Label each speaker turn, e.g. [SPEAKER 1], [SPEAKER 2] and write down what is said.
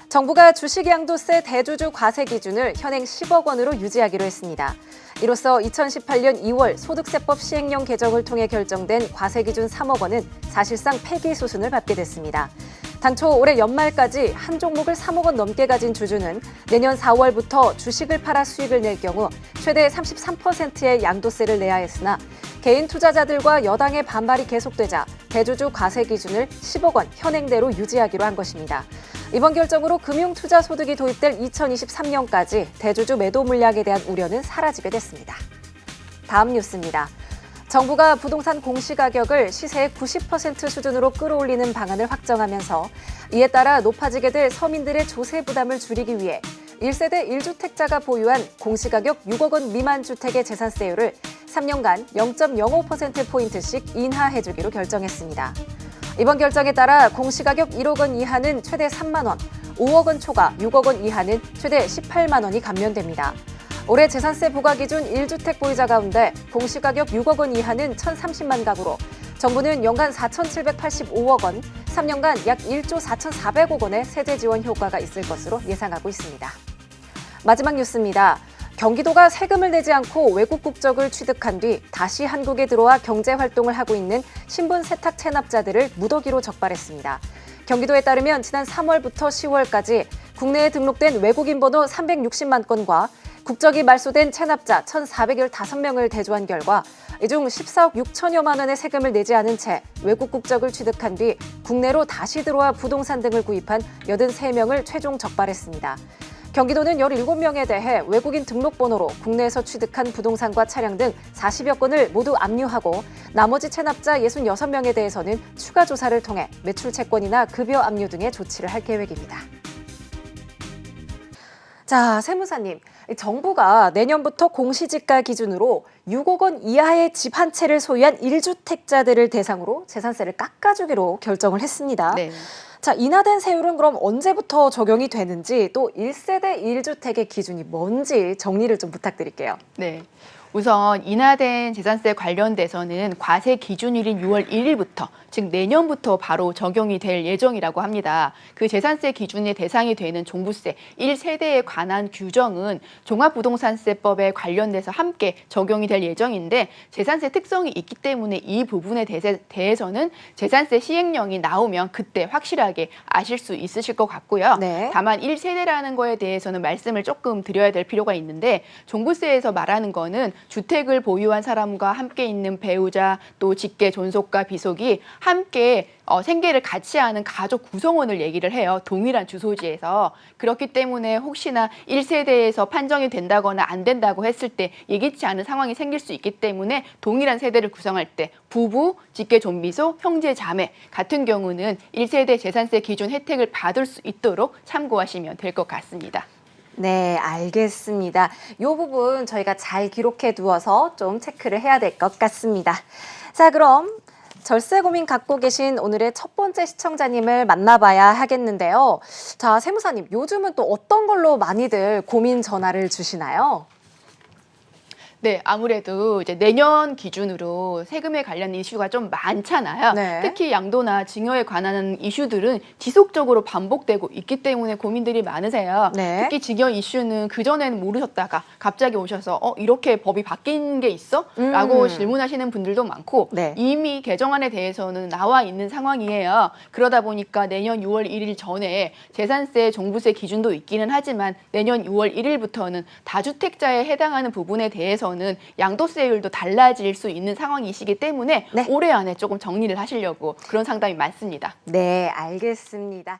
[SPEAKER 1] 정부가 주식양도세 대주주 과세 기준을 현행 10억 원으로 유지하기로 했습니다. 이로써 2018년 2월 소득세법 시행령 개정을 통해 결정된 과세 기준 3억 원은 사실상 폐기 수순을 밟게 됐습니다. 당초 올해 연말까지 한 종목을 3억 원 넘게 가진 주주는 내년 4월부터 주식을 팔아 수익을 낼 경우 최대 33%의 양도세를 내야 했으나 개인 투자자들과 여당의 반발이 계속되자 대주주 과세 기준을 10억 원 현행대로 유지하기로 한 것입니다. 이번 결정으로 금융투자소득이 도입될 2023년까지 대주주 매도 물량에 대한 우려는 사라지게 됐습니다. 다음 뉴스입니다. 정부가 부동산 공시가격을 시세의 90% 수준으로 끌어올리는 방안을 확정하면서 이에 따라 높아지게 될 서민들의 조세 부담을 줄이기 위해 1세대 1주택자가 보유한 공시가격 6억 원 미만 주택의 재산세율을 3년간 0.05%포인트씩 인하해주기로 결정했습니다. 이번 결정에 따라 공시가격 1억 원 이하는 최대 3만 원, 5억 원 초과 6억 원 이하는 최대 18만 원이 감면됩니다. 올해 재산세 부과 기준 1주택 보유자 가운데 공시가격 6억 원 이하는 1,030만 가구로 정부는 연간 4,785억 원, 3년간 약 1조 4,400억 원의 세제 지원 효과가 있을 것으로 예상하고 있습니다. 마지막 뉴스입니다. 경기도가 세금을 내지 않고 외국 국적을 취득한 뒤 다시 한국에 들어와 경제 활동을 하고 있는 신분 세탁 체납자들을 무더기로 적발했습니다. 경기도에 따르면 지난 3월부터 10월까지 국내에 등록된 외국인 번호 360만 건과 국적이 말소된 체납자 1,415명을 대조한 결과 이 중 14억 6천여만 원의 세금을 내지 않은 채 외국 국적을 취득한 뒤 국내로 다시 들어와 부동산 등을 구입한 83명을 최종 적발했습니다. 경기도는 17명에 대해 외국인 등록번호로 국내에서 취득한 부동산과 차량 등 40여 건을 모두 압류하고 나머지 체납자 66명에 대해서는 추가 조사를 통해 매출 채권이나 급여 압류 등의 조치를 할 계획입니다. 자, 세무사님, 정부가 내년부터 공시지가 기준으로 6억 원 이하의 집 한 채를 소유한 1주택자들을 대상으로 재산세를 깎아주기로 결정을 했습니다. 네. 자, 인하된 세율은 그럼 언제부터 적용이 되는지 또 1세대 1주택의 기준이 뭔지 정리를 좀 부탁드릴게요.
[SPEAKER 2] 네. 우선 인하된 재산세 관련돼서는 과세 기준일인 6월 1일부터 즉 내년부터 바로 적용이 될 예정이라고 합니다. 그 재산세 기준의 대상이 되는 종부세 1세대에 관한 규정은 종합부동산세법에 관련돼서 함께 적용이 될 예정인데 재산세 특성이 있기 때문에 이 부분에 대해서는 재산세 시행령이 나오면 그때 확실하게 아실 수 있으실 것 같고요. 네. 다만 1세대라는 거에 대해서는 말씀을 조금 드려야 될 필요가 있는데 종부세에서 말하는 거는 주택을 보유한 사람과 함께 있는 배우자 또 직계 존속과 비속이 함께 생계를 같이 하는 가족 구성원을 얘기를 해요. 동일한 주소지에서. 그렇기 때문에 혹시나 1세대에서 판정이 된다거나 안 된다고 했을 때 예기치 않은 상황이 생길 수 있기 때문에 동일한 세대를 구성할 때 부부, 직계 존비속, 형제, 자매 같은 경우는 1세대 재산세 기준 혜택을 받을 수 있도록 참고하시면 될 것 같습니다.
[SPEAKER 1] 네, 알겠습니다. 이 부분 저희가 잘 기록해 두어서 좀 체크를 해야 될 것 같습니다. 자, 그럼 절세 고민 갖고 계신 오늘의 첫 번째 시청자님을 만나봐야 하겠는데요. 자, 세무사님, 요즘은 또 어떤 걸로 많이들 고민 전화를 주시나요?
[SPEAKER 2] 네, 아무래도 이제 내년 기준으로 세금에 관련 이슈가 좀 많잖아요. 네. 특히 양도나 증여에 관한 이슈들은 지속적으로 반복되고 있기 때문에 고민들이 많으세요. 네. 특히 증여 이슈는 그전에는 모르셨다가 갑자기 오셔서 이렇게 법이 바뀐 게 있어? 라고 질문하시는 분들도 많고 네. 이미 개정안에 대해서는 나와 있는 상황이에요. 그러다 보니까 내년 6월 1일 전에 재산세, 종부세 기준도 있기는 하지만 내년 6월 1일부터는 다주택자에 해당하는 부분에 대해서 는 양도세율도 달라질 수 있는 상황이시기 때문에 네. 올해 안에 조금 정리를 하시려고 그런 상담이 많습니다.
[SPEAKER 1] 네, 알겠습니다.